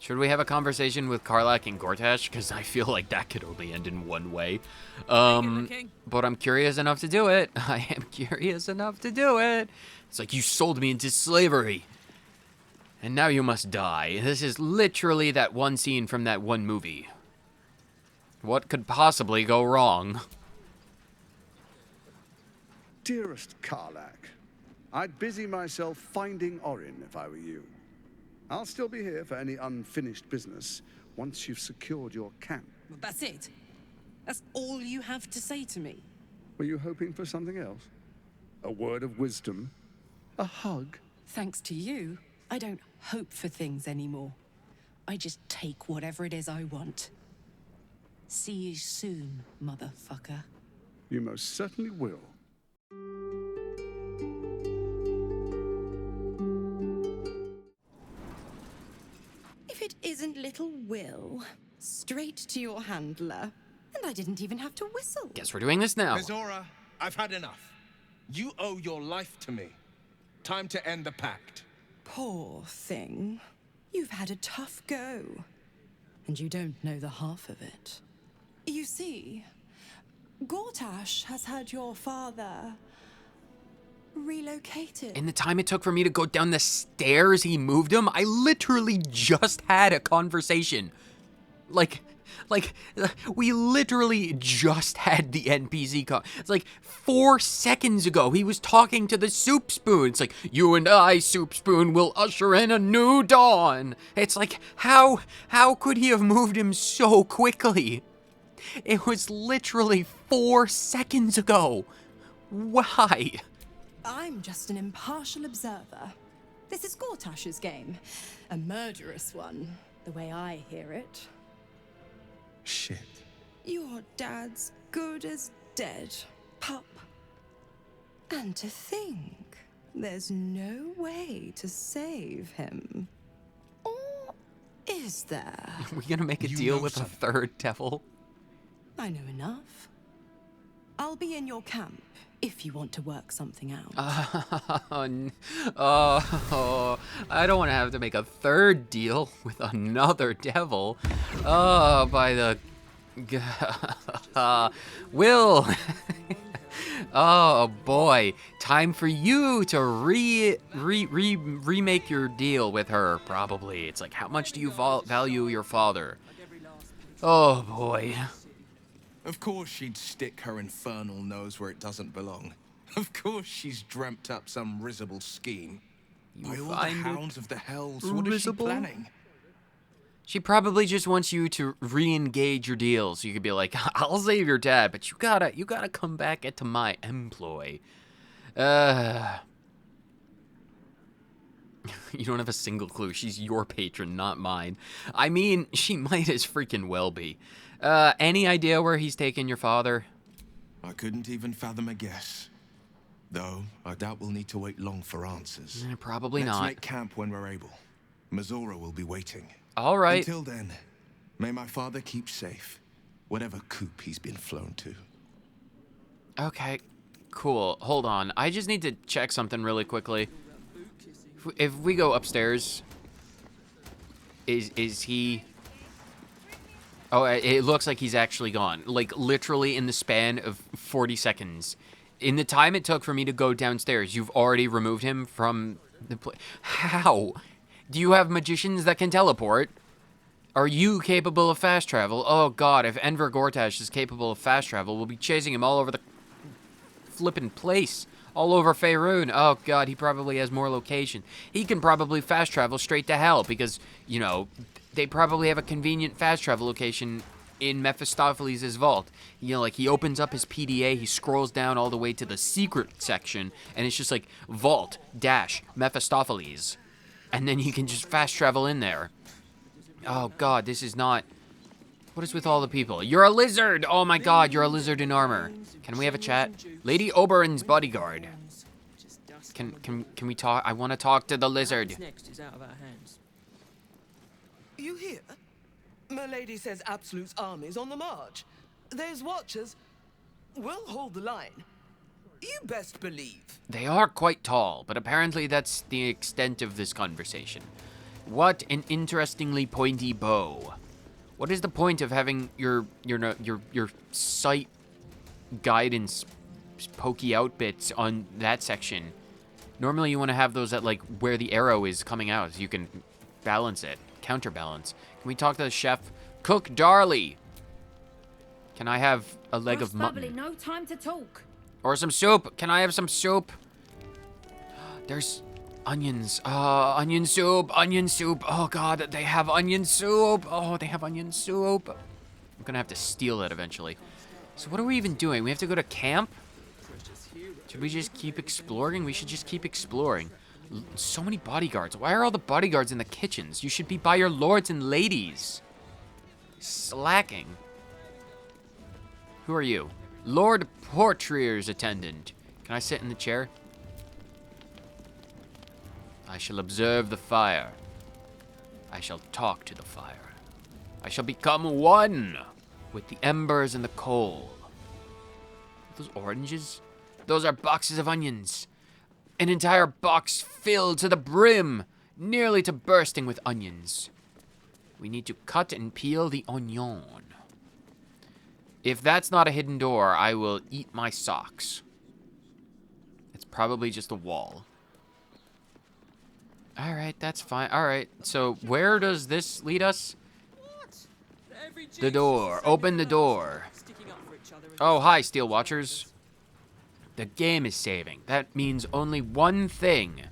Should we have a conversation with Karlach and Gortash? Because I feel like that could only end in one way. But I'm curious enough to do it. I am curious enough to do it. It's like, you sold me into slavery. And now you must die. This is literally that one scene from that one movie. What could possibly go wrong? Dearest Karlach, I'd busy myself finding Orin if I were you. I'll still be here for any unfinished business once you've secured your camp. Well, that's it. That's all you have to say to me. Were you hoping for something else? A word of wisdom? A hug? Thanks to you, I don't hope for things anymore. I just take whatever it is I want. See you soon, motherfucker. You most certainly will. If it isn't little Will, straight to your handler. And I didn't even have to whistle. Guess we're doing this now. Azora, I've had enough. You owe your life to me. Time to end the pact. Poor thing. You've had a tough go. And you don't know the half of it. You see, Gortash has had your father relocated. In the time it took for me to go down the stairs, he moved him. I literally just had a conversation. Like, we literally just had the NPC call. It's like 4 seconds ago, he was talking to the soup spoon. It's like, you and I, soup spoon, will usher in a new dawn. It's like, how could he have moved him so quickly? It was literally 4 seconds ago. Why? I'm just an impartial observer. This is Gortash's game. A murderous one, the way I hear it. Shit. Your dad's good as dead, pup. And to think, there's no way to save him. Or is there? Are we gonna make a deal with a third devil? I know enough. I'll be in your camp if you want to work something out. I don't want to have to make a third deal with another devil. Oh, by the... Will! Oh boy, time for you to remake your deal with her, probably. It's like, how much do you value your father? Oh boy. Of course she'd stick her infernal nose where it doesn't belong. Of course she's dreamt up some risible scheme. By all the hounds of the hells, what is she planning? She probably just wants you to re-engage your deal, so you could be like, I'll save your dad, but you gotta come back into my employ. You don't have a single clue. She's your patron, not mine. I mean, she might as freaking well be. Any idea where he's taken your father? I couldn't even fathom a guess. Though, I doubt we'll need to wait long for answers. Probably not. Let's make camp when we're able. Mazora will be waiting. All right. Until then, may my father keep safe, whatever coop he's been flown to. Okay, cool. Hold on. I just need to check something really quickly. If we go upstairs, is he... Oh, it looks like he's actually gone. Like, literally in the span of 40 seconds. In the time it took for me to go downstairs, you've already removed him from the place. How? Do you have magicians that can teleport? Are you capable of fast travel? Oh god, if Enver Gortash is capable of fast travel, we'll be chasing him all over the flippin' place. All over Faerun. Oh god, he probably has more location. He can probably fast travel straight to hell because, you know, they probably have a convenient fast travel location in Mephistopheles' vault. You know, like, he opens up his PDA, he scrolls down all the way to the secret section, and it's just like, vault, dash, Mephistopheles. And then you can just fast travel in there. Oh god, this is not... What is with all the people? You're a lizard! Oh my god, you're a lizard in armor. Can we have a chat? Lady Oberyn's bodyguard. Can we talk? I want to talk to the lizard. Next is out of our hands. You hear? Milady says Absolute's army's on the march. Those watchers will hold the line. You best believe. They are quite tall, but apparently that's the extent of this conversation. What an interestingly pointy bow. What is the point of having your sight guidance pokey out bits on that section? Normally you want to have those at like where the arrow is coming out so you can balance it, counterbalance. Can we talk to the chef? Cook Darley. Can I have a leg of mutton? No time to talk. Or some soup. Can I have some soup? There's onions. Onion soup. Onion soup. Oh, God. They have onion soup. Oh, they have onion soup. I'm going to have to steal that eventually. So what are we even doing? We have to go to camp? Should we just keep exploring? We should just keep exploring. So many bodyguards. Why are all the bodyguards in the kitchens? You should be by your lords and ladies. Slacking. Who are you? Lord Portrier's attendant. Can I sit in the chair? I shall observe the fire. I shall talk to the fire. I shall become one with the embers and the coal. Those oranges? Those are boxes of onions. An entire box filled to the brim, nearly to bursting with onions. We need to cut and peel the onion. If that's not a hidden door, I will eat my socks. It's probably just a wall. All right, that's fine. All right, so where does this lead us? The door. Open the door. Oh, hi, Steel Watchers. The game is saving. That means only one thing.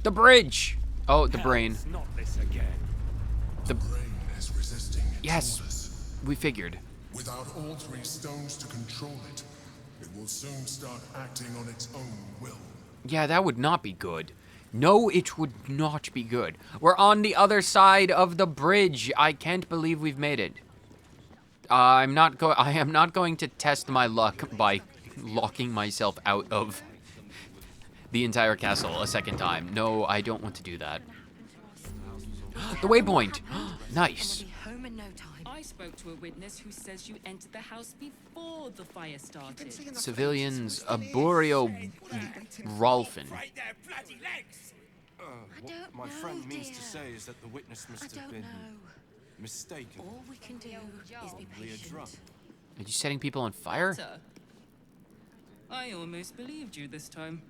The bridge. Oh, the brain. Not this again. The brain is resisting its Yes, orders. we figured. Without all three stones to control it, it will soon start acting on its own will. Yeah, that would not be good. No, it would not be good. We're on the other side of the bridge. I can't believe we've made it. I am not going to test my luck by locking myself out of the entire castle a second time. No, I don't want to do that. The waypoint. Nice. I spoke to a witness who says you entered the house before the fire started. Civilians, Aburio Rolfin. What my friend means to say is that the witness must have been mistaken. All we can do is be Probably a patient. drug. Are you setting people on fire? Sir, I almost believed you this time.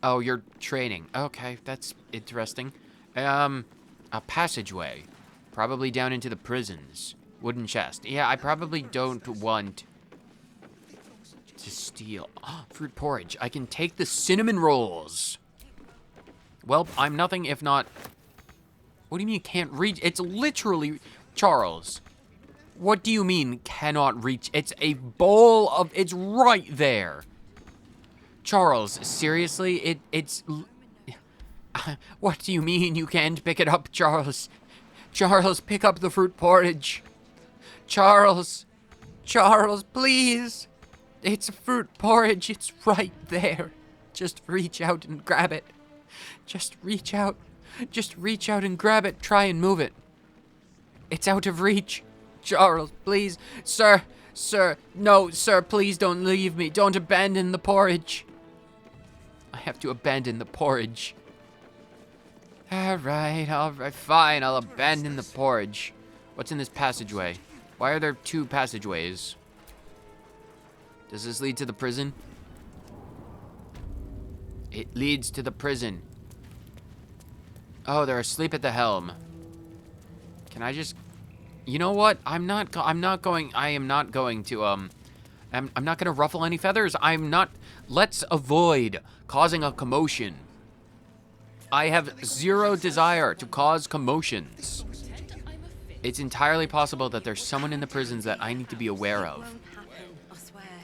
Oh, you're training. Okay, that's interesting. A passageway. Probably down into the prisons. Wooden chest. Yeah, I probably don't want to steal. Oh, fruit porridge. I can take the cinnamon rolls. Well, I'm nothing if not... What do you mean can't reach? It's literally... Charles. What do you mean cannot reach? It's a bowl of... It's right there. Charles, seriously? It's... What do you mean you can't pick it up, Charles? Charles, pick up the fruit porridge. Charles. Charles, please. It's a fruit porridge. It's right there. Just reach out and grab it. Just reach out. Just reach out and grab it. Try and move it. It's out of reach. Charles, please. Sir. Sir. No, sir, please don't leave me. Don't abandon the porridge. I have to abandon the porridge. All right, fine. I'll abandon the porridge. What's in this passageway? Why are there two passageways? Does this lead to the prison? It leads to the prison. Oh, they're asleep at the helm. Can I just... You know what? I'm not going to ruffle any feathers. Let's avoid causing a commotion. I have zero desire to cause commotions. It's entirely possible that there's someone in the prisons that I need to be aware of.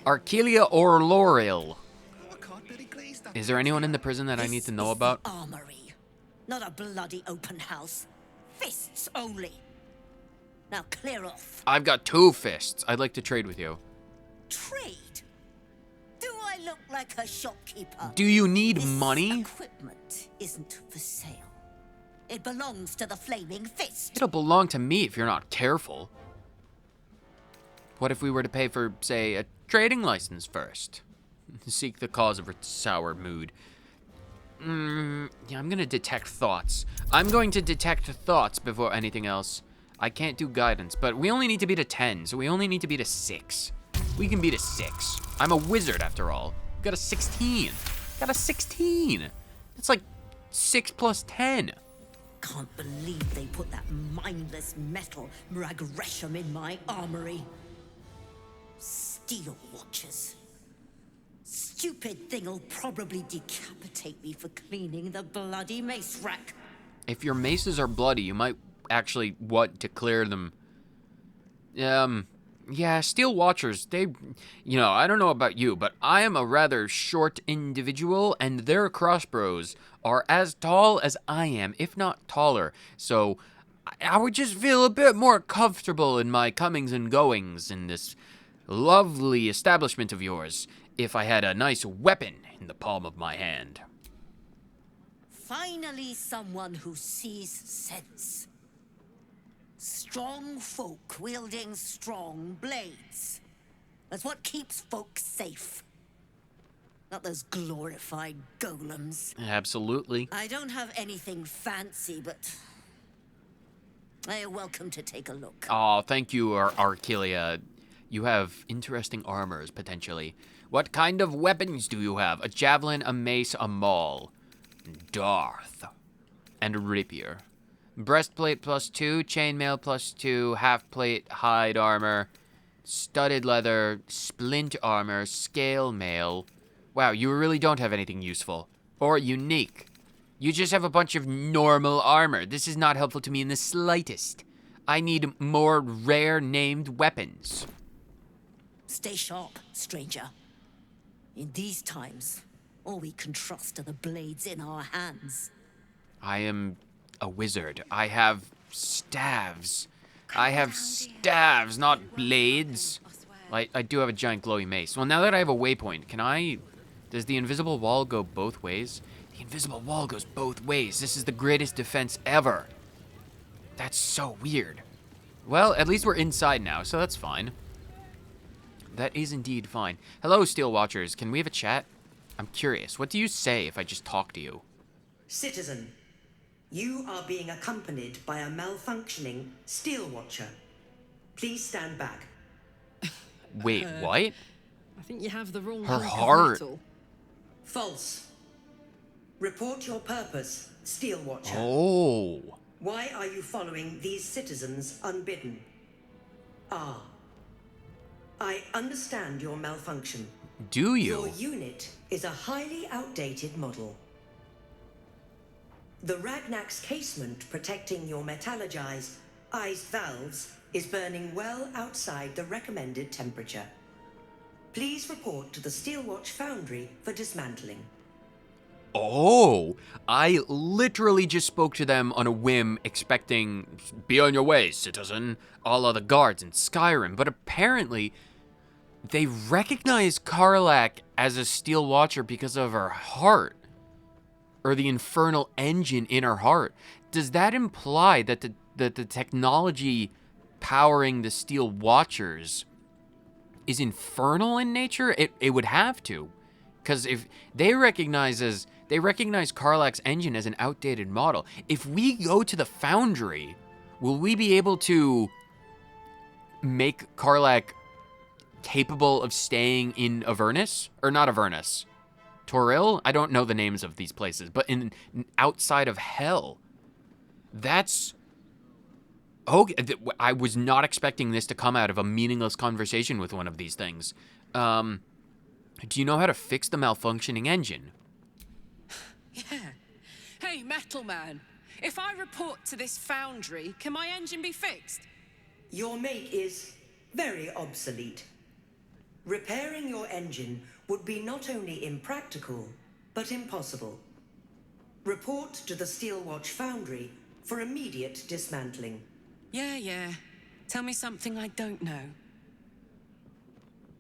Arkelia or Loril. Is there anyone in the prison that I need to know about? Armory, not a bloody open house. Fists only. Now clear off. I've got 2 fists. I'd like to trade with you. Trade? Do I look like a shopkeeper? Do you need This money? equipment isn't for sale. It belongs to the Flaming Fist. It'll belong to me if you're not careful. What if we were to pay for, say, a trading license first? Seek the cause of her sour mood. Yeah, I'm gonna detect thoughts. I'm going to detect thoughts before anything else. I can't do guidance, but we only need to beat a 10, so we only need to beat a 6. We can beat a 6. I'm a wizard after all. Got a 16. Got a 16. That's like 6 plus 10. Can't believe they put that mindless metal Mragresham in my armory. Steel Watchers. Stupid thing'll probably decapitate me for cleaning the bloody mace rack. If your maces are bloody, you might actually want to clear them. Yeah, Steel Watchers, they, I don't know about you, but I am a rather short individual, and their crossbows are as tall as I am, if not taller. So I would just feel a bit more comfortable in my comings and goings in this lovely establishment of yours if I had a nice weapon in the palm of my hand. Finally, someone who sees sense. Strong folk wielding strong blades. That's what keeps folk safe. Not those glorified golems. Absolutely. I don't have anything fancy, but you're welcome to take a look. Oh, thank you, Arkelia. You have interesting armors, potentially. What kind of weapons do you have? A javelin, a mace, a maul. Darth. And a rapier. Breastplate +2, chainmail +2, half-plate, hide armor, studded leather, splint armor, scale mail. Wow, you really don't have anything useful. Or unique. You just have a bunch of normal armor. This is not helpful to me in the slightest. I need more rare named weapons. Stay sharp, stranger. In these times, all we can trust are the blades in our hands. I am a wizard. I have staves. I have staves, not blades. I do have a giant glowy mace. Well, now that I have a waypoint, does the invisible wall go both ways? The invisible wall goes both ways. This is the greatest defense ever. That's so weird. Well, at least we're inside now, so that's fine. That is indeed fine. Hello, Steel Watchers. Can we have a chat? I'm curious. What do you say if I just talk to you? Citizen, you are being accompanied by a malfunctioning Steel Watcher. Please stand back. Wait, what? I think you have the wrong Her hunk of heart. metal. False. Report your purpose, Steel Watcher. Oh. Why are you following these citizens unbidden? I understand your malfunction. Do you? Your unit is a highly outdated model. The Ragnak's casement protecting your metallurgized iced valves is burning well outside the recommended temperature. Please report to the Steelwatch Foundry for dismantling. Oh, I literally just spoke to them on a whim, expecting, be on your way, citizen, a la the guards in Skyrim, but apparently they recognize Karlach as a Steel Watcher because of her heart, or the infernal engine in her heart. Does that imply that the technology powering the Steel Watchers is infernal in nature? It would have to, because if they recognize Karlach's engine as an outdated model, if we go to the foundry, will we be able to make Karlach capable of staying in Avernus? Or not Avernus, Toril? I don't know the names of these places, but outside of hell. That's okay. I was not expecting this to come out of a meaningless conversation with one of these things. Do you know how to fix the malfunctioning engine? Yeah. Hey, Metal Man. If I report to this foundry, can my engine be fixed? Your make is very obsolete. Repairing your engine would be not only impractical, but impossible. Report to the Steelwatch Foundry for immediate dismantling. Yeah. Tell me something I don't know.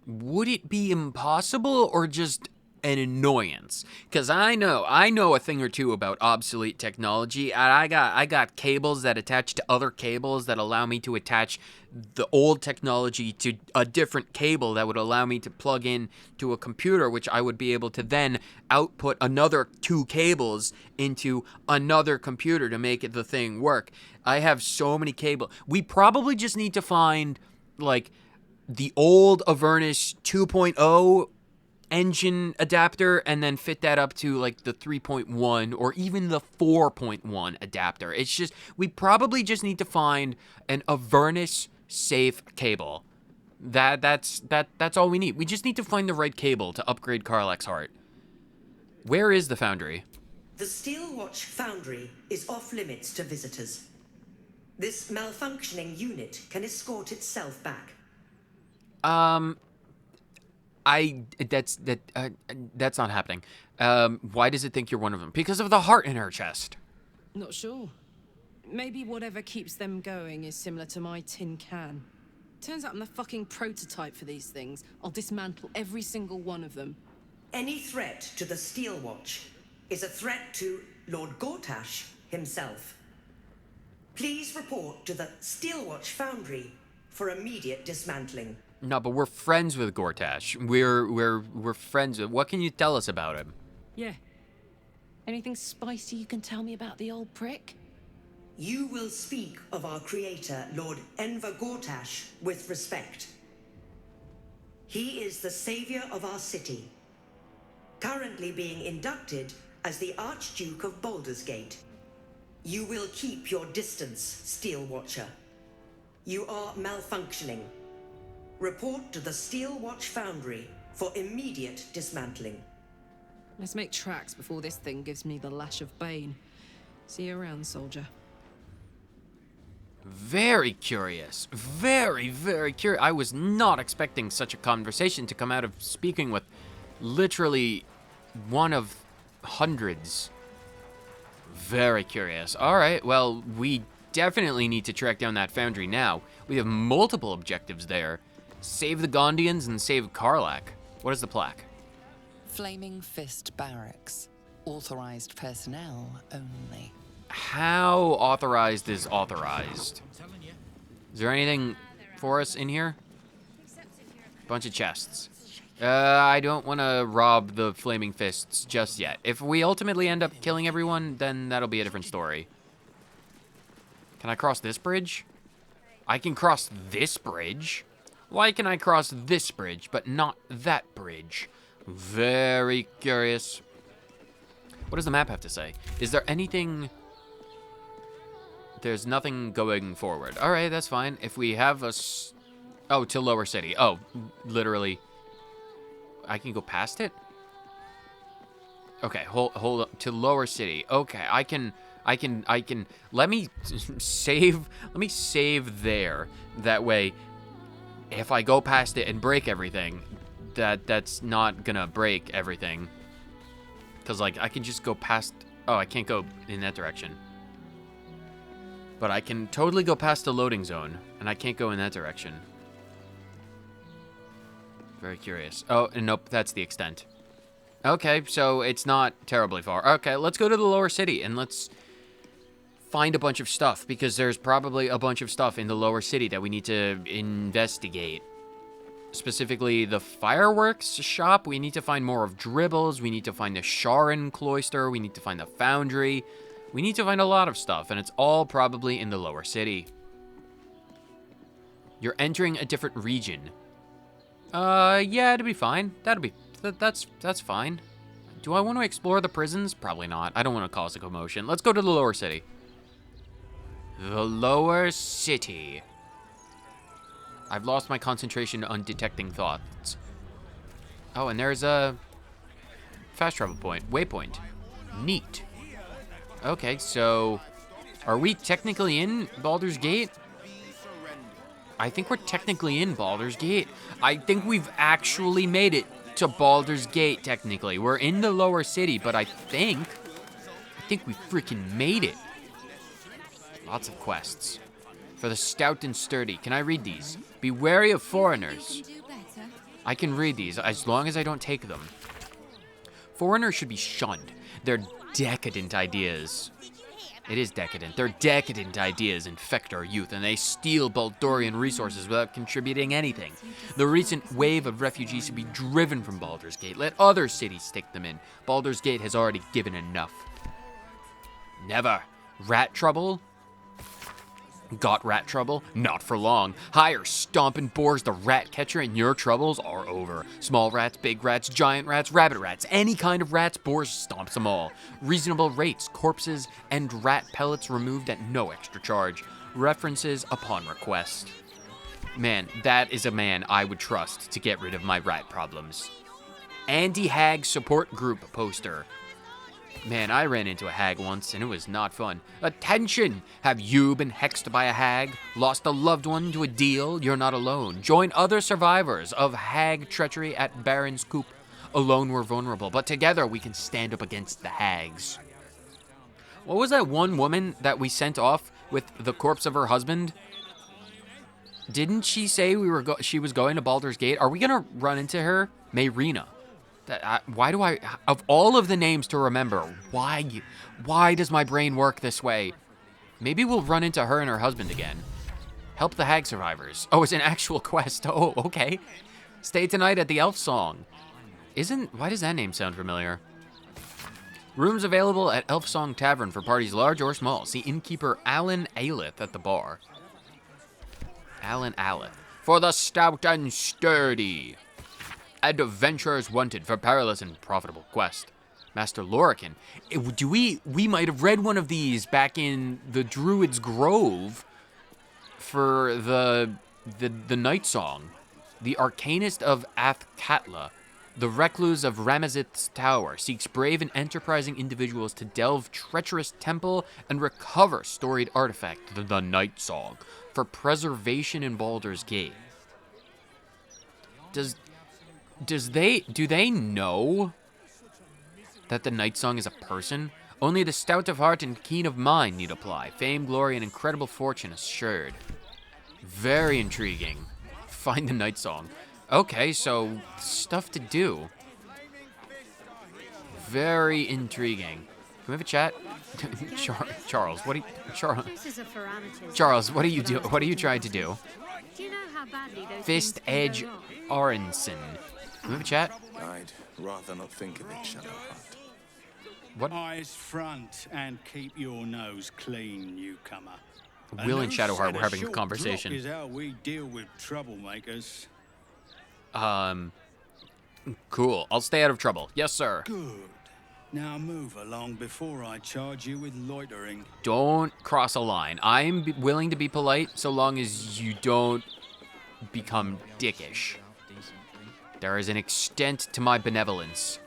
Would it be impossible or just an annoyance. Because I know a thing or two about obsolete technology, and I got cables that attach to other cables that allow me to attach the old technology to a different cable that would allow me to plug in to a computer, which I would be able to then output another 2 cables into another computer to make the thing work. I have so many cables. We probably just need to find, like, the old Avernus 2.0 engine adapter and then fit that up to, like, the 3.1 or even the 4.1 adapter. It's just, we probably just need to find an Avernus safe cable. That's all we need. We just need to find the right cable to upgrade Karlach's heart. Where is the foundry? The Steelwatch Foundry is off limits to visitors. This malfunctioning unit can escort itself back. That's not happening. Why does it think you're one of them? Because of the heart in her chest. Not sure. Maybe whatever keeps them going is similar to my tin can. Turns out I'm the fucking prototype for these things. I'll dismantle every single one of them. Any threat to the Steelwatch is a threat to Lord Gortash himself. Please report to the Steelwatch Foundry for immediate dismantling. No, but we're friends with Gortash. We're friends with. What can you tell us about him? Yeah. Anything spicy you can tell me about the old prick? You will speak of our creator, Lord Enver Gortash, with respect. He is the savior of our city, currently being inducted as the Archduke of Baldur's Gate. You will keep your distance, Steelwatcher. You are malfunctioning. Report to the Steelwatch Foundry for immediate dismantling. Let's make tracks before this thing gives me the lash of Bane. See you around, soldier. Very curious. Very, very curious. I was not expecting such a conversation to come out of speaking with literally one of hundreds. Very curious. All right, well, we definitely need to track down that foundry now. We have multiple objectives there. Save the Gondians and save Karlach. What is the plaque? Flaming Fist Barracks. Authorized personnel only. How authorized is authorized? Is there anything for us in here? Bunch of chests. I don't want to rob the Flaming Fists just yet. If we ultimately end up killing everyone, then that'll be a different story. Can I cross this bridge? I can cross this bridge. Why can I cross this bridge, but not that bridge? Very curious. What does the map have to say? Is there anything... There's nothing going forward. All right, that's fine. If we have a... Oh, to Lower City. Oh, literally. I can go past it? Okay, hold up. To Lower City. Okay, I can... Let me save there. That way, if I go past it and break everything, that's not gonna break everything. Because, like, I can just go past... Oh, I can't go in that direction. But I can totally go past the loading zone, and I can't go in that direction. Very curious. Oh, and nope, that's the extent. Okay, so it's not terribly far. Okay, let's go to the Lower City, and let's find a bunch of stuff, because there's probably a bunch of stuff in the Lower City that we need to investigate. Specifically, the fireworks shop. We need to find more of Dribbles. We need to find the Sharon Cloister. We need to find the Foundry. We need to find a lot of stuff, and it's all probably in the Lower City. You're entering a different region. Yeah, it'll be fine. That's fine. Do I want to explore the prisons? Probably not. I don't want to cause a commotion. Let's go to the Lower City. The Lower City. I've lost my concentration on detecting thoughts. Oh, and there's a fast travel point. Waypoint. Neat. Okay, so are we technically in Baldur's Gate? I think we're technically in Baldur's Gate. I think we've actually made it to Baldur's Gate, technically. We're in the Lower City, but I think we freaking made it. Lots of quests. For the stout and sturdy. Can I read these? Be wary of foreigners. I can read these, as long as I don't take them. Foreigners should be shunned. Their decadent ideas. It is decadent. Their decadent ideas infect our youth, and they steal Baldurian resources without contributing anything. The recent wave of refugees should be driven from Baldur's Gate. Let other cities take them in. Baldur's Gate has already given enough. Never. Rat trouble? Got rat trouble? Not for long. Hire stomping boars the rat catcher and your troubles are over. Small rats, big rats, giant rats, rabbit rats, any kind of rats, boars stomps them all. Reasonable rates, corpses and rat pellets removed at no extra charge. References upon request. Man, that is a man I would trust to get rid of my rat problems. Anti-hag support group poster. Man, I ran into a hag once, and it was not fun. Attention! Have you been hexed by a hag? Lost a loved one to a deal? You're not alone. Join other survivors of hag treachery at Baron's Coop. Alone we're vulnerable, but together we can stand up against the hags. What was that one woman that we sent off with the corpse of her husband? Didn't she say she was going to Baldur's Gate? Are we gonna run into her? Mayrina. Why do I, of all of the names to remember, why does my brain work this way? Maybe we'll run into her and her husband again. Help the hag survivors. Oh, it's an actual quest. Oh, okay. Stay tonight at the Elf Song. Why does that name sound familiar? Rooms available at Elf Song Tavern for parties large or small. See innkeeper Alan Ailith at the bar. Alan Ailith. For the stout and sturdy. Adventurers wanted for perilous and profitable quest. Master Lorican. We might have read one of these back in the Druid's Grove for the Night Song. The Arcanist of Athkatla, the recluse of Ramazith's Tower, seeks brave and enterprising individuals to delve treacherous temple and recover storied artifact, the Night Song, for preservation in Baldur's Gate. Do they know that the Night Song is a person? Only the stout of heart and keen of mind need apply. Fame, glory, and incredible fortune assured. Very intriguing. Find the Night Song. Okay, so stuff to do. Very intriguing. Can we have a chat? Charles, what do you... Charles, what are you do? What are you trying to do? Fist Edge Aronson. Can we have a chat? I'd rather not think of it, Shadowheart. What? Eyes front and keep your nose clean, newcomer. Will and Shadowheart were having a conversation. Is how we deal with troublemakers. Cool. I'll stay out of trouble. Yes, sir. Good. Now move along before I charge you with loitering. Don't cross a line. I'm willing to be polite so long as you don't become dickish. There is an extent to my benevolence.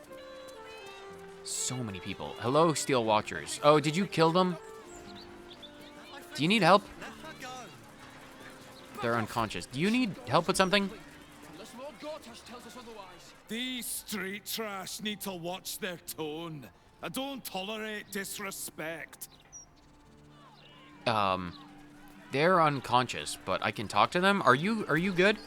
So many people. Hello, Steel Watchers. Oh, did you kill them? Do you need help? They're unconscious. Do you need help with something? These street trash need to watch their tone. I don't tolerate disrespect. They're unconscious, but I can talk to them. Are you good?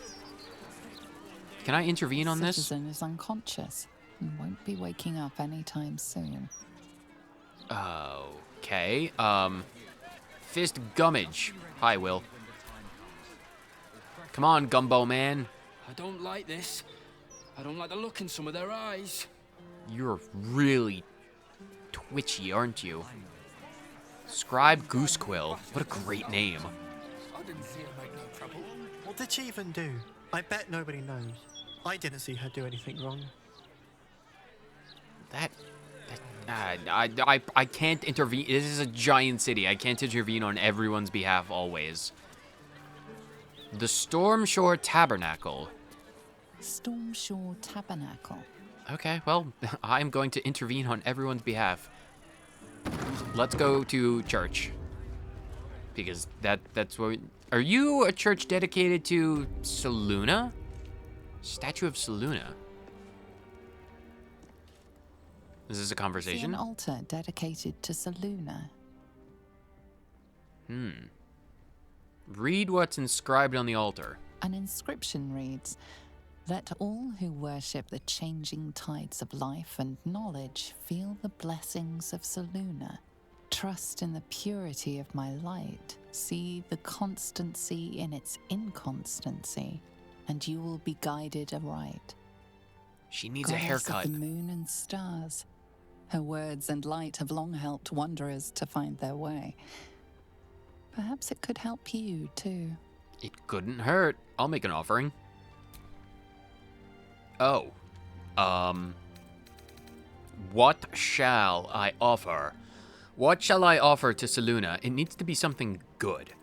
Can I intervene on this? Citizen is unconscious and won't be waking up anytime soon. Okay. Fist Gummage. Hi, Will. Come on, Gumbo Man. I don't like this. I don't like the look in some of their eyes. You're really twitchy, aren't you? Scribe Goosequill. What a great name. I didn't see her make no trouble. What did she even do? I bet nobody knows. I didn't see her do anything wrong. I can't intervene. This is a giant city. I can't intervene on everyone's behalf always. The Stormshore Tabernacle. Stormshore Tabernacle. Okay, well, I'm going to intervene on everyone's behalf. Let's go to church. Because that's what... Are you a church dedicated to Selûne? Statue of Selûne. Is this a conversation? An altar dedicated to Selûne. Read what's inscribed on the altar. An inscription reads, Let all who worship the changing tides of life and knowledge feel the blessings of Selûne. Trust in the purity of my light. See the constancy in its inconstancy, and you will be guided aright. She needs Goddess a haircut. Of the moon and stars. Her words and light have long helped wanderers to find their way. Perhaps it could help you, too. It couldn't hurt. I'll make an offering. Oh. What shall I offer? What shall I offer to Selûne? It needs to be something good.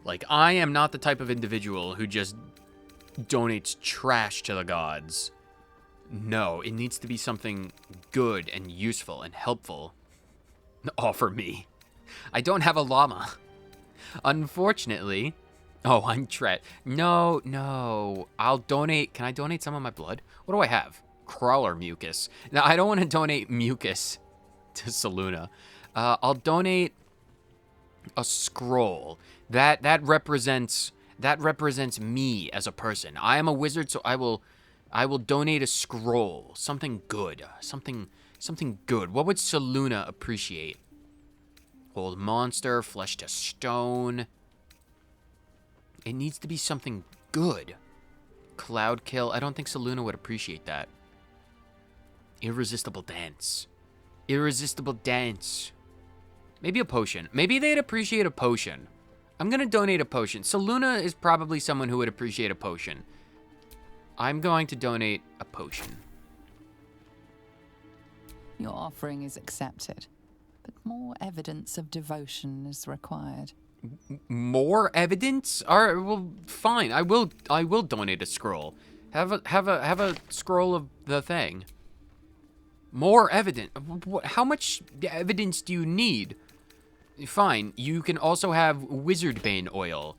Like, I am not the type of individual who just donates trash to the gods. No, it needs to be something good and useful and helpful. Offer me. I don't have a llama. Unfortunately. Oh, I'm No. I'll donate. Can I donate some of my blood? What do I have? Crawler mucus. Now, I don't want to donate mucus to Selûne. I'll donate a scroll. That represents me as a person. I am a wizard, so I will donate a scroll. Something good. Something good. What would Selûne appreciate? Old monster, flesh to stone. It needs to be something good. Cloud kill. I don't think Selûne would appreciate that. Irresistible dance. Irresistible dance. Maybe a potion. Maybe they'd appreciate a potion. I'm gonna donate a potion. Selûne is probably someone who would appreciate a potion. I'm going to donate a potion. Your offering is accepted, but more evidence of devotion is required. More evidence? Well, fine. I will donate a scroll. Have a scroll of the thing. More evidence. How much evidence do you need? Fine. You can also have wizardbane oil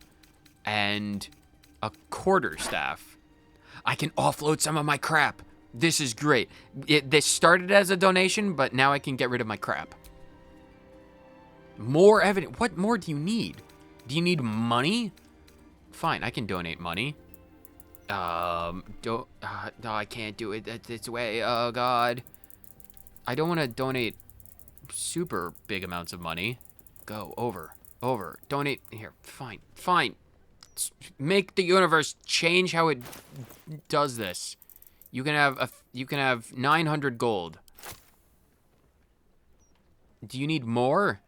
and a quarterstaff. I can offload some of my crap. This is great. This started as a donation, but now I can get rid of my crap. More evidence. What more do you need? Do you need money? Fine, I can donate money. No, I can't do it this way. Oh, God. I don't want to donate super big amounts of money. Go, over. Donate, here, fine. Make the universe change how it does this. You can have 900 gold. Do you need more?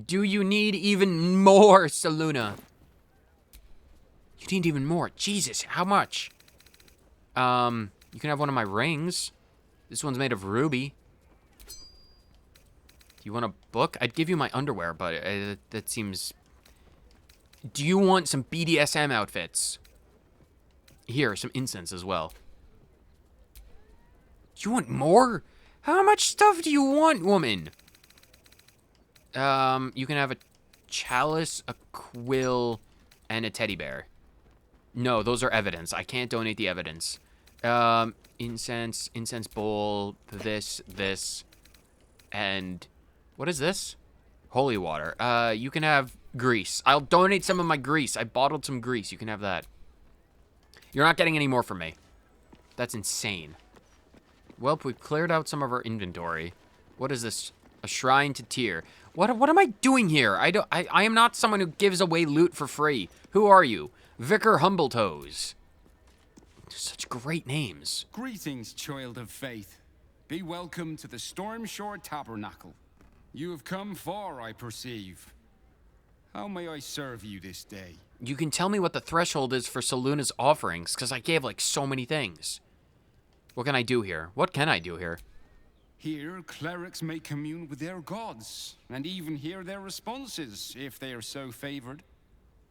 Do you need even more, Selûne? You need even more. Jesus, how much? You can have one of my rings. This one's made of ruby. Do you want a book? I'd give you my underwear, but that seems... Do you want some BDSM outfits? Here, some incense as well. Do you want more? How much stuff do you want, woman? You can have a chalice, a quill, and a teddy bear. No, those are evidence. I can't donate the evidence. Incense bowl, this, and what is this? Holy water. You can have grease. I'll donate some of my grease. I bottled some grease. You can have that. You're not getting any more from me. That's insane. Well, we've cleared out some of our inventory. What is this? A shrine to Tyr. What am I doing here? I am not someone who gives away loot for free. Who are you? Vicar Humbletoes. Such great names. Greetings, child of faith. Be welcome to the Stormshore Tabernacle. You have come far, I perceive. How may I serve you this day? You can tell me what the threshold is for Selûne's offerings, because I gave, like, so many things. What can I do here? What can I do here? Here, clerics may commune with their gods, and even hear their responses, if they are so favored.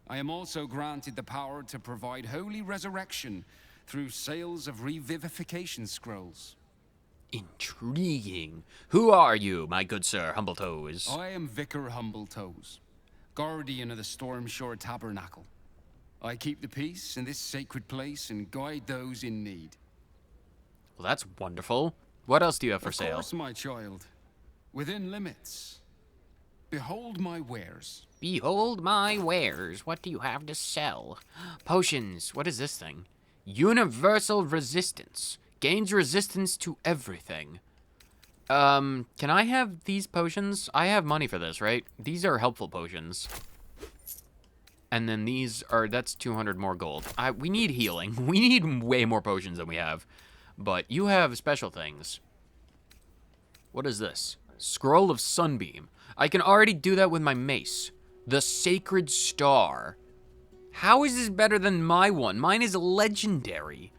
I am also granted the power to provide holy resurrection through sales of revivification scrolls. Intriguing. Who are you, my good sir, Humbletoes? I am Vicar Humbletoes, guardian of the Stormshore Tabernacle. I keep the peace in this sacred place and guide those in need. Well, that's wonderful. What else do you have for sale? Of course, my child. Within limits. Behold my wares. Behold my wares. What do you have to sell? Potions. What is this thing? Universal resistance. Gains resistance to everything. Can I have these potions? I have money for this, right? These are helpful potions. And then these are, that's 200 more gold. We need healing. We need way more potions than we have. But you have special things. What is this? Scroll of Sunbeam. I can already do that with my mace. The Sacred Star. How is this better than my one? Mine is legendary.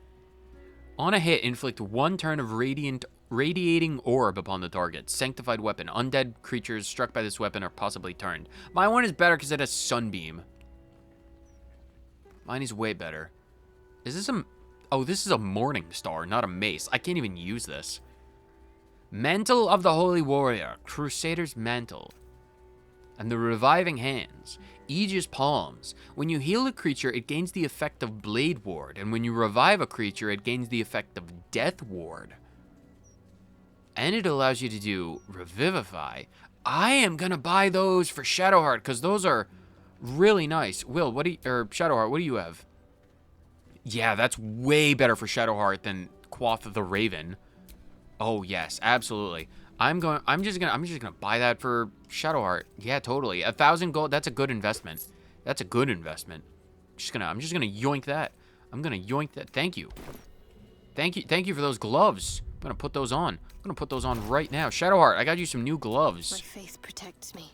On a hit, inflict 1 turn of radiating orb upon the target. Sanctified weapon. Undead creatures struck by this weapon are possibly turned. My one is better because it has Sunbeam. Mine is way better. Is this a... Oh, this is a Morning Star, not a mace. I can't even use this. Mantle of the Holy Warrior. Crusader's Mantle. And the Reviving Hands. Aegis Palms. When you heal a creature, it gains the effect of Blade Ward. And when you revive a creature, it gains the effect of Death Ward. And it allows you to do Revivify. I am gonna buy those for Shadowheart, because those are really nice. Will, what do you... Or Shadowheart, what do you have? Yeah, that's way better for Shadowheart than Quoth the Raven. Oh, yes, absolutely. I'm just gonna buy that for Shadowheart. Yeah, totally. 1,000 gold, that's a good investment. That's a good investment. I'm just gonna yoink that. I'm gonna yoink that. Thank you. Thank you for those gloves. I'm gonna put those on. I'm gonna put those on right now. Shadowheart, I got you some new gloves. My faith protects me.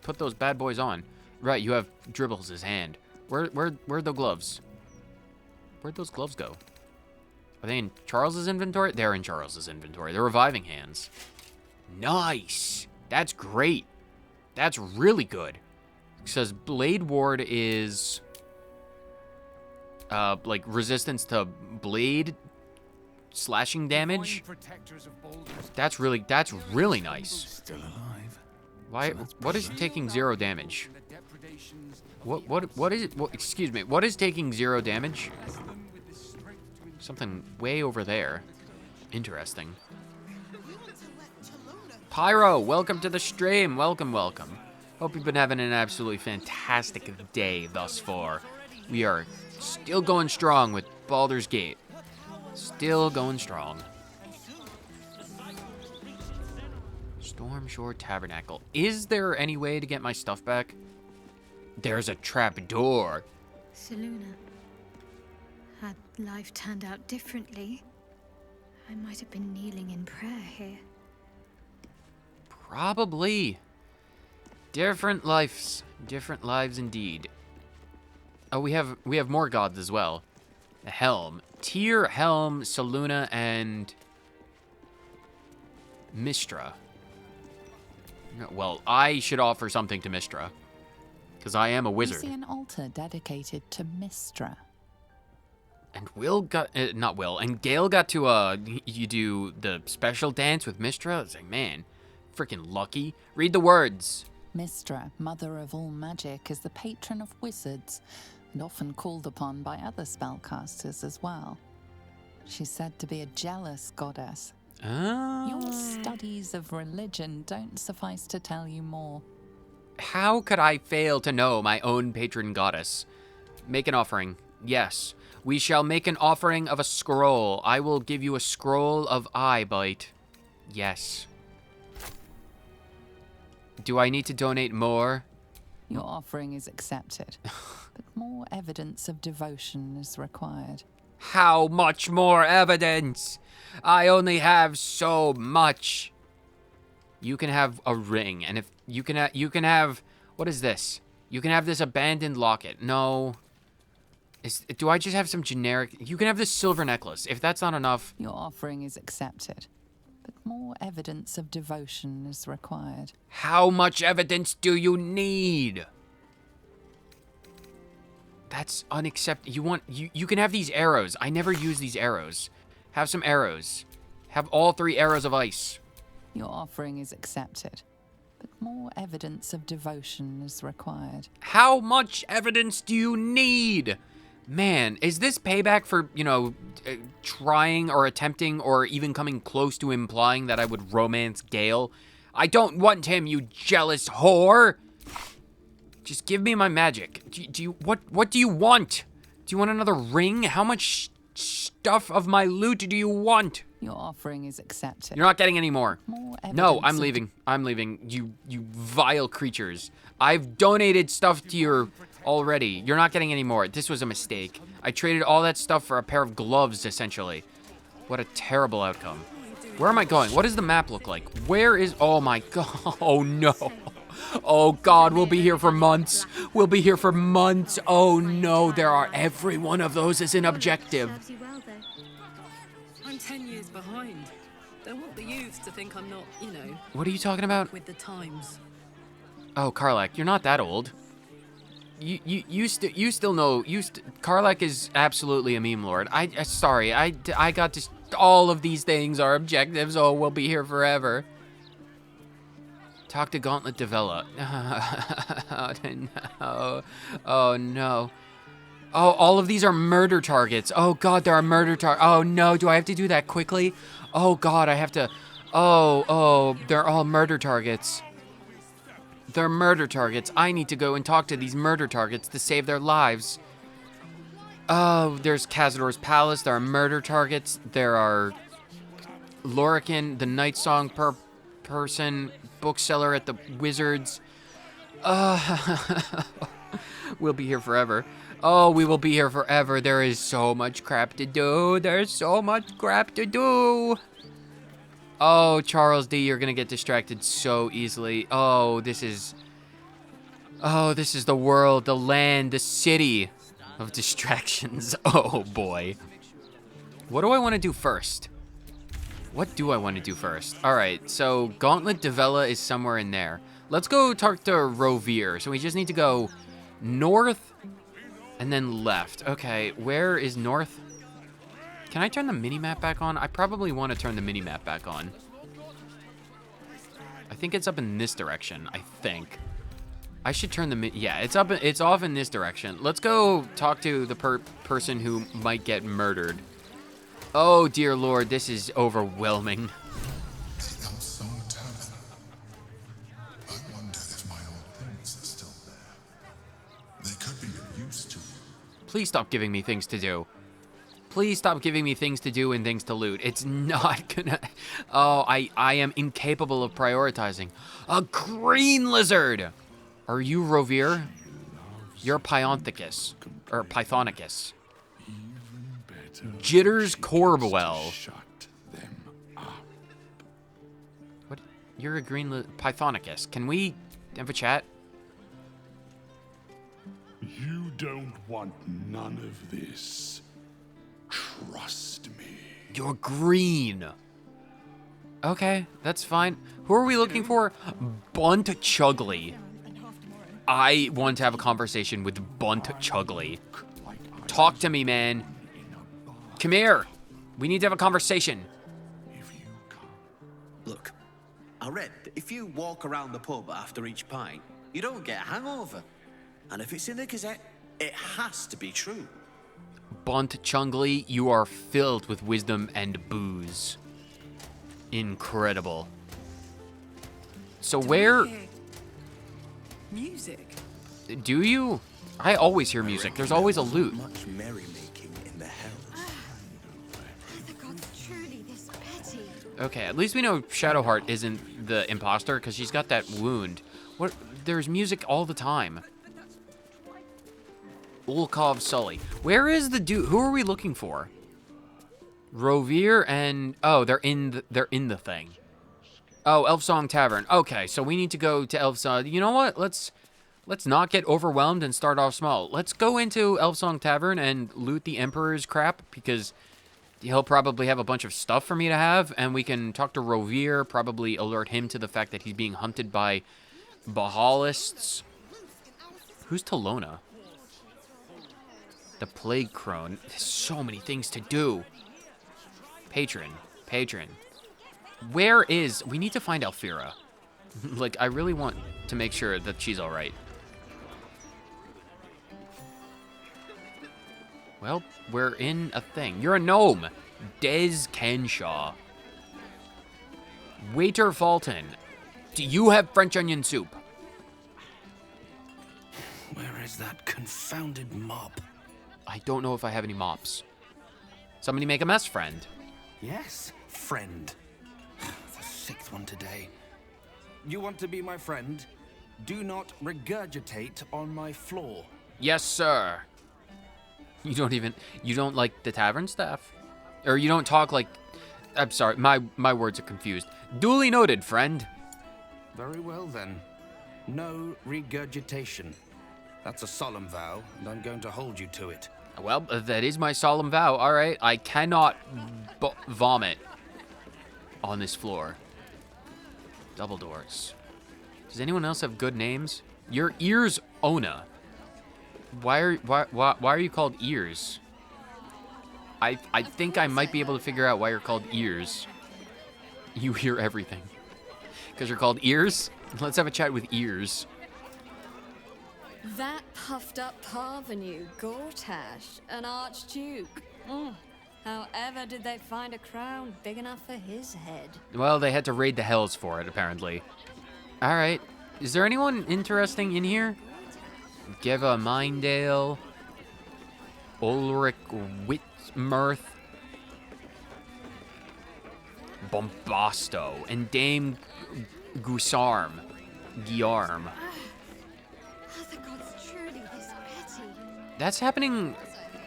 Put those bad boys on. Right, you have Dribbles' hand. Where'd the gloves? Where'd those gloves go? Are they in Charles's inventory? They're in Charles's inventory. They're Reviving Hands. Nice. That's great. That's really good. It says Blade Ward is like resistance to blade slashing damage. That's really nice. Still alive. Why? What is taking 0 damage? What is it? Well, excuse me. What is taking 0 damage? Something way over there. Interesting. Pyro, welcome to the stream. Welcome. Hope you've been having an absolutely fantastic day thus far. We are still going strong with Baldur's Gate. Still going strong. Stormshore Tabernacle. Is there any way to get my stuff back? There's a trap door. Seluna. Had life turned out differently, I might have been kneeling in prayer here. Probably. Different lives indeed. Oh, we have more gods as well. The Helm. Tyr, Helm, Seluna, and Mistra. Well, I should offer something to Mistra, because I am a wizard. You see an altar dedicated to Mistra. And and Gale got to, you do the special dance with Mistra. It's like, man, freaking lucky. Read the words. Mistra, mother of all magic, is the patron of wizards, and often called upon by other spellcasters as well. She's said to be a jealous goddess. Your studies of religion don't suffice to tell you more. How could I fail to know my own patron goddess? Make an offering. Yes. We shall make an offering of a scroll. I will give you a scroll of eye bite. Yes. Do I need to donate more? Your offering is accepted, but more evidence of devotion is required. How much more evidence? I only have so much. You can have a ring, and if you can have what is this? You can have this abandoned locket. No. Do I just have some generic? You can have this silver necklace. If that's not enough. Your offering is accepted, but more evidence of devotion is required. How much evidence do you need? That's unacceptable. You can have these arrows. I never use these arrows. Have some arrows. Have all 3 arrows of ice. Your offering is accepted, but more evidence of devotion is required. How much evidence do you need? Man, is this payback for, trying or attempting or even coming close to implying that I would romance Gale? I don't want him, you jealous whore! Just give me my magic. What do you want? Do you want another ring? How much stuff of my loot do you want? Your offering is accepted. You're not getting any more. More No, evidence I'm of leaving. I'm leaving. You vile creatures. I've donated stuff to your already. You're not getting any more. This was a mistake. I traded all that stuff for a pair of gloves, essentially. What a terrible outcome. Where am I going? What does the map look like? Where is... Oh, my God. Oh, no. Oh, God, we'll be here for months. We'll be here for months. Oh, no, there are... Every one of those is an objective. I'm 10 years behind. Don't want the youths to think I'm not, you know... What are you talking about? With the times. Oh, Karlak, you're not that old. You still know... Karlak is absolutely a meme lord. Sorry, I got this... All of these things are objectives. Oh, we'll be here forever. Talk to Gauntlet Devella. Oh, no. Oh, no. Oh, all of these are murder targets. Oh, God, there are murder targets. Oh, no. Do I have to do that quickly? Oh, God, I have to... Oh, they're all murder targets. They're murder targets. I need to go and talk to these murder targets to save their lives. Oh, there's Cazador's Palace. There are murder targets. There are Lorican, the Night Song person, bookseller at the Wizards. We'll be here forever. Oh, we will be here forever. There is so much crap to do. There's so much crap to do. Oh, Charles D, you're gonna get distracted so easily. Oh, this is the world, the land, the city of distractions. Oh, boy. What do I want to do first? What do I want to do first? All right, so Gauntlet Devella is somewhere in there. Let's go talk to Rovir. So we just need to go north and then left. Okay, where is north? Can I turn the mini-map back on? I probably want to turn the mini-map back on. I think it's up in this direction, I think. I should turn the... Yeah, it's off in this direction. Let's go talk to the person who might get murdered. Oh, dear Lord, this is overwhelming. Please stop giving me things to do. Please stop giving me things to do and things to loot. It's not gonna... Oh, I am incapable of prioritizing. A green lizard! Are you Rovir? You're Pythonticus. Or Pythonicus. Jitters Corbwell. What? You're a green Pythonicus. Can we have a chat? You don't want none of this. Trust me. You're green. Okay, that's fine. Who are we looking for? Bunt Chugly. I want to have a conversation with Bunt Chugly. Talk to me, man. Come here. We need to have a conversation. Look, I read that if you walk around the pub after each pint, you don't get a hangover. And if it's in the Gazette, it has to be true. Bunt Chugly, you are filled with wisdom and booze. Incredible. So where... Music? Do you? I always hear music. There's always a loot. Much merrymaking in the hells. The gods truly this petty. Okay, at least we know Shadowheart isn't the imposter because she's got that wound. What? There's music all the time. Ulkov Sully. Where is the dude? Who are we looking for? Rovir and... Oh, they're in the thing. Oh, Elfsong Tavern. Okay, so we need to go to Elfsong. You know what? Let's not get overwhelmed and start off small. Let's go into Elfsong Tavern and loot the Emperor's crap because he'll probably have a bunch of stuff for me to have, and we can talk to Rovir, probably alert him to the fact that he's being hunted by Bahalists. Who's Talona? The Plague Crone. There's so many things to do. Patron. Where is... We need to find Alfira. Like, I really want to make sure that she's alright. Well, we're in a thing. You're a gnome. Des Kenshaw. Waiter Fulton. Do you have French onion soup? Where is that confounded mob? I don't know if I have any mops. Somebody make a mess, friend. Yes, friend. The sixth one today. You want to be my friend? Do not regurgitate on my floor. Yes, sir. You don't like the tavern staff? Or you don't talk like... I'm sorry, my words are confused. Duly noted, friend. Very well, then. No regurgitation. That's a solemn vow, and I'm going to hold you to it. Well, that is my solemn vow. All right, I cannot vomit on this floor. Double doors. Does anyone else have good names? Your ears, Ona. Why are you called Ears? I think I might be able to figure out why you're called Ears. You hear everything. Because you're called Ears? Let's have a chat with Ears. That puffed up parvenu, Gortash, an archduke. However did they find a crown big enough for his head? Well, they had to raid the hells for it, apparently. Alright. Is there anyone interesting in here? Geva Mindale. Ulrich Whitmirth. Bombasto. And Dame Guisarm. Are the gods truly this petty? That's happening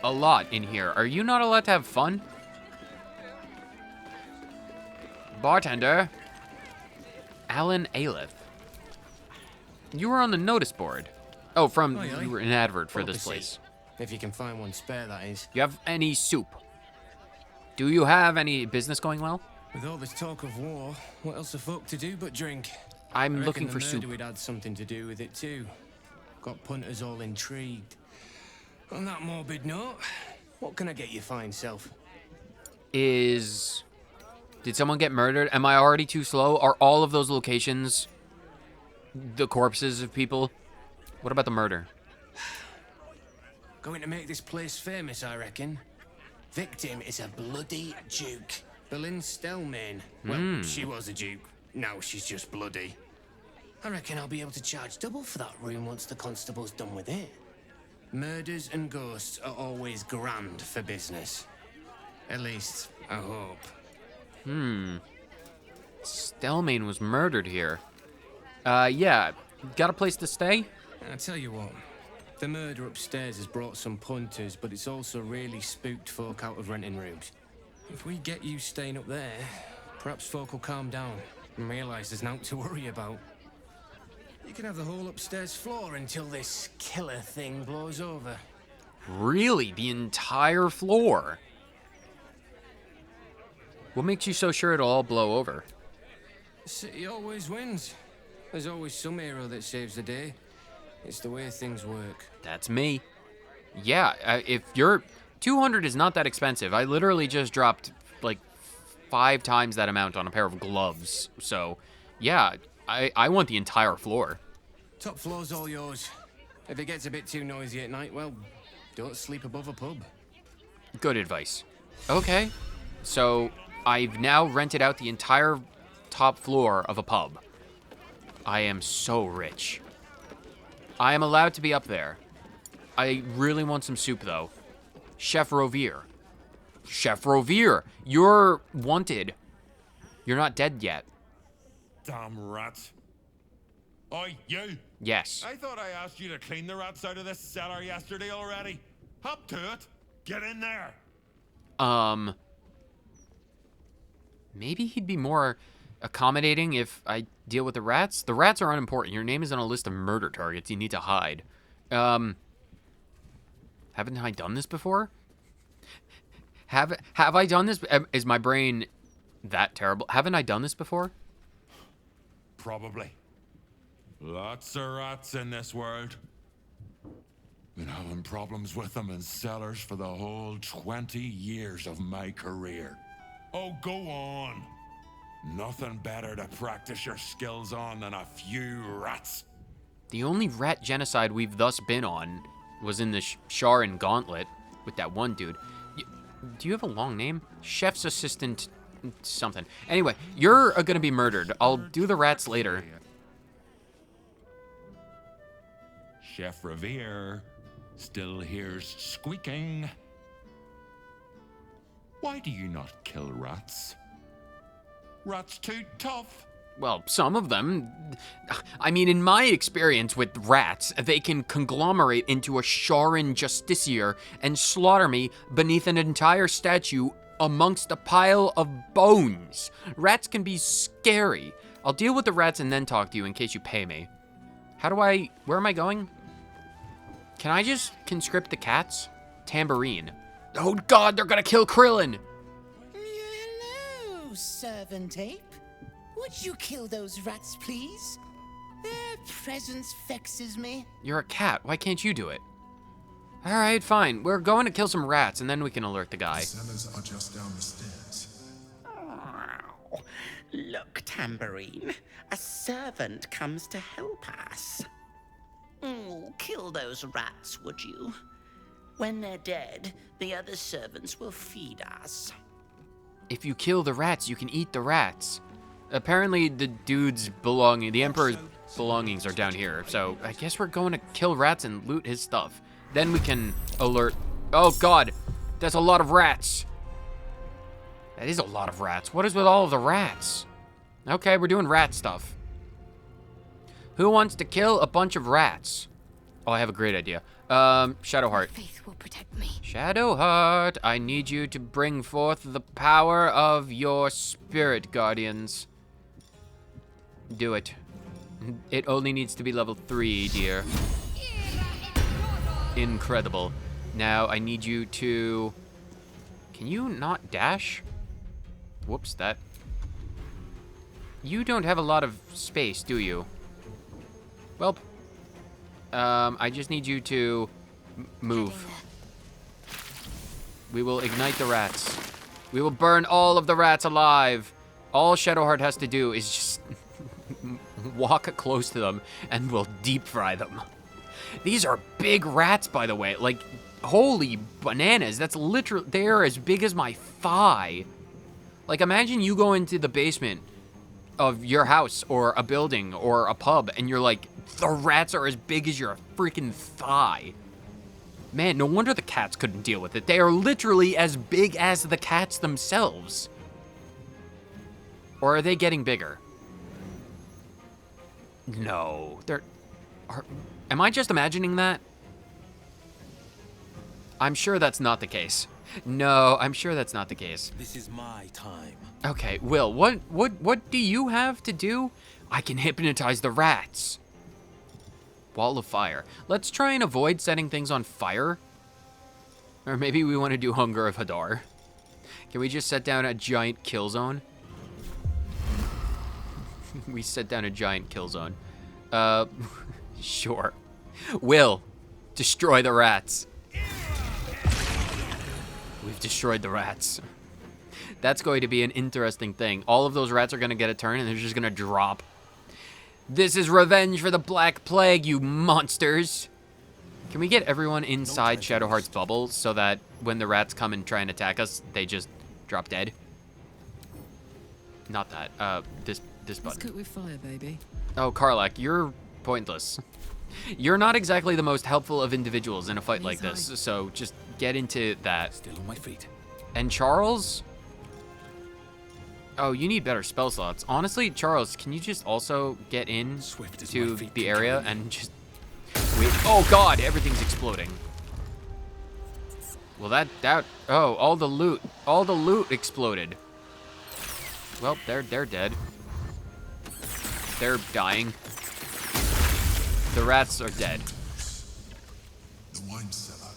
a lot in here. Are you not allowed to have fun? Bartender. Alan Aleph. You were on the notice board. Oh, you were an advert for this place. If you can find one spare, that is. You have any soup? Do you have any business going well? With all this talk of war, what else are folk to do but drink? I'm looking for soup. We'd had something to do with it too. Got punters all intrigued. On that morbid note, what can I get you fine self? Did someone get murdered? Am I already too slow? Are all of those locations the corpses of people? What about the murder? Going to make this place famous, I reckon. Victim is a bloody duke. Boleyn Stelmane. Well, she was a duke. Now she's just bloody. I reckon I'll be able to charge double for that room once the constable's done with it. Murders and ghosts are always grand for business. At least, I hope. Stelmane was murdered here. Yeah. Got a place to stay? I tell you what. The murder upstairs has brought some punters, but it's also really spooked folk out of renting rooms. If we get you staying up there, perhaps folk will calm down and realise there's nothing to worry about. You can have the whole upstairs floor until this killer thing blows over. Really? The entire floor? What makes you so sure it'll all blow over? The city always wins. There's always some hero that saves the day. It's the way things work. That's me. Yeah, if you're... 200 is not that expensive. I literally just dropped, like, 5 times that amount on a pair of gloves. So, yeah, I want the entire floor. Top floor's all yours. If it gets a bit too noisy at night, well, don't sleep above a pub. Good advice. Okay, so I've now rented out the entire top floor of a pub. I am so rich. I am allowed to be up there. I really want some soup, though. Chef Rovere. Chef Rovere, you're wanted. You're not dead yet. Damn rats. Oi, you! Yes. I thought I asked you to clean the rats out of this cellar yesterday already. Hop to it. Get in there. Maybe he'd be more accommodating if I deal with the rats. The rats are unimportant. Your name is on a list of murder targets you need to hide. Haven't I done this before? Have I done this? Is my brain that terrible? Haven't I done this before? Probably. Lots of rats in this world. Been having problems with them in cellars for the whole 20 years of my career. Oh, go on. Nothing better to practice your skills on than a few rats. The only rat genocide we've thus been on was in the Sharon Gauntlet with that one dude. Do you have a long name? Chef's assistant something. Anyway, you're gonna be murdered. I'll do the rats later. Chef Revere, still hears squeaking. Why do you not kill rats? Rats too tough. Well, some of them. I mean, in my experience with rats, they can conglomerate into a Sharon Justiciar and slaughter me beneath an entire statue amongst a pile of bones. Rats can be scary. I'll deal with the rats and then talk to you in case you pay me. Where am I going? Can I just conscript the cats? Tambourine. Oh God, they're gonna kill Krillin! Hello, servant ape. Would you kill those rats, please? Their presence vexes me. You're a cat, why can't you do it? Alright, fine. We're going to kill some rats and then we can alert the guy. The cellars are just down the stairs. Oh, look, Tambourine. A servant comes to help us. Oh, kill those rats, would you? When they're dead, the other servants will feed us. If you kill the rats, you can eat the rats. Apparently the the Emperor's belongings are down here, so I guess we're going to kill rats and loot his stuff. Then we can alert... Oh God, that's a lot of rats. That is a lot of rats. What is with all of the rats? Okay, we're doing rat stuff. Who wants to kill a bunch of rats? Oh, I have a great idea. Shadowheart. Faith will protect me. Shadowheart, I need you to bring forth the power of your spirit guardians. Do it. It only needs to be level 3, dear. Incredible. Now I need you to... Can you not dash? Whoops, that... You don't have a lot of space, do you? Well, I just need you to move. We will ignite the rats. We will burn all of the rats alive. All Shadowheart has to do is just walk close to them and we'll deep fry them. These are big rats, by the way. Like, holy bananas. That's literally, they're as big as my thigh. Like, imagine you go into the basement of your house or a building or a pub and you're like, the rats are as big as your freaking thigh. Man, no wonder the cats couldn't deal with it. They are literally as big as the cats themselves. Or are they getting bigger? No, am I just imagining that? I'm sure that's not the case. No, I'm sure that's not the case. This is my time. Okay, Will, what do you have to do? I can hypnotize the rats. Wall of fire. Let's try and avoid setting things on fire. Or maybe we want to do Hunger of Hadar. Can we just set down a giant kill zone? We set down a giant kill zone. Sure. Will, destroy the rats. We've destroyed the rats. That's going to be an interesting thing. All of those rats are going to get a turn and they're just going to drop. This is revenge for the Black Plague, you monsters. Can we get everyone inside Shadowheart's bubble so that when the rats come and try and attack us, they just drop dead? Not that. This button. Let's cook with fire, baby. Oh, Karlach, you're pointless. You're not exactly the most helpful of individuals in a fight like this, so just get into that. Still on my feet. And Charles? Oh, you need better spell slots. Honestly, Charles, can you just also get in to the area and just wait? Oh God, everything's exploding. Well, oh, all the loot exploded. Well, they're dead. They're dying. The rats are dead. The wine cellar.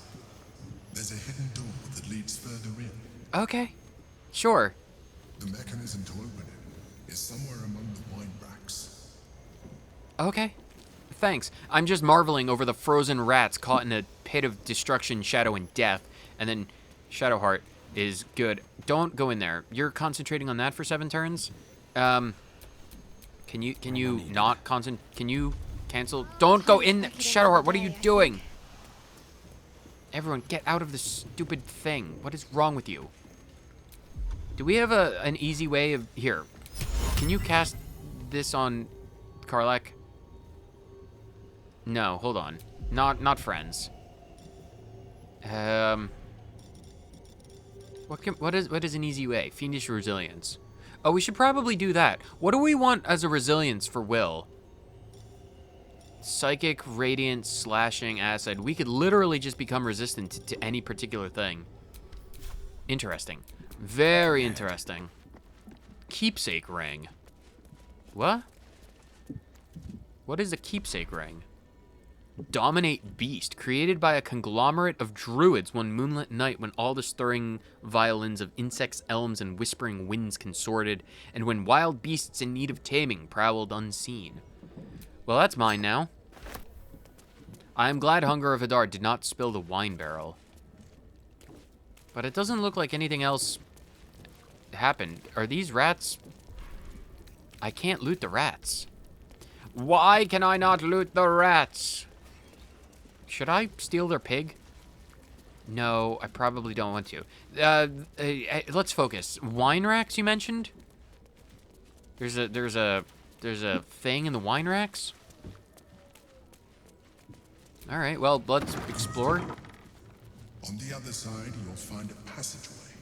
There's a hidden door that leads further in. Okay, sure. The mechanism to open it is somewhere among the wine racks. Okay, thanks. I'm just marveling over the frozen rats caught in a pit of destruction, shadow, and death. And then Shadowheart is good. Don't go in there. You're concentrating on that for 7 turns? Can you not concentrate? Can you cancel? Don't go in there. Shadowheart, what are you doing? Everyone, get out of this stupid thing. What is wrong with you? Do we have an easy way of... Here. Can you cast this on Karlach? No, hold on. Not friends. What is an easy way? Fiendish resilience. Oh, we should probably do that. What do we want as a resilience for Will? Psychic, radiant, slashing, acid. We could literally just become resistant to any particular thing. Interesting. Very interesting. Keepsake ring. What? What is a keepsake ring? Dominate beast, created by a conglomerate of druids one moonlit night when all the stirring violins of insects, elms, and whispering winds consorted, and when wild beasts in need of taming prowled unseen. Well, that's mine now. I am glad Hunger of Hadar did not spill the wine barrel. But it doesn't look like anything else happened. Are these rats? I can't loot the rats. Why can I not loot the rats? Should I steal their pig? No, I probably don't want to. Let's focus. Wine racks you mentioned? There's a thing in the wine racks? All right, well, let's explore. On the other side, you'll find a passageway,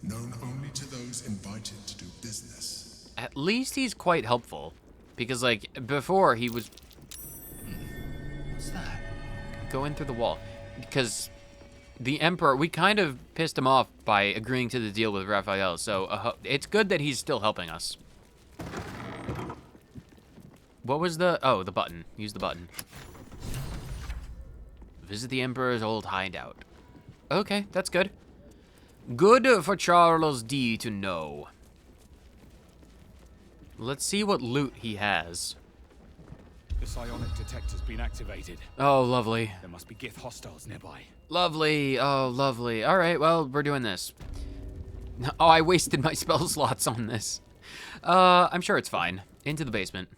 known only to those invited to do business. At least he's quite helpful. Because, like, before he was... What's that? Go in through the wall. Because the Emperor, we kind of pissed him off by agreeing to the deal with Raphael. So it's good that he's still helping us. What was the... Oh, the button. Use the button. Visit the Emperor's old hideout. Okay, that's good. Good for Charles D to know. Let's see what loot he has. The psionic detector's been activated. Oh, lovely. There must be Gith hostiles nearby. Lovely. Oh, lovely. All right, well, we're doing this. Oh, I wasted my spell slots on this. I'm sure it's fine. Into the basement.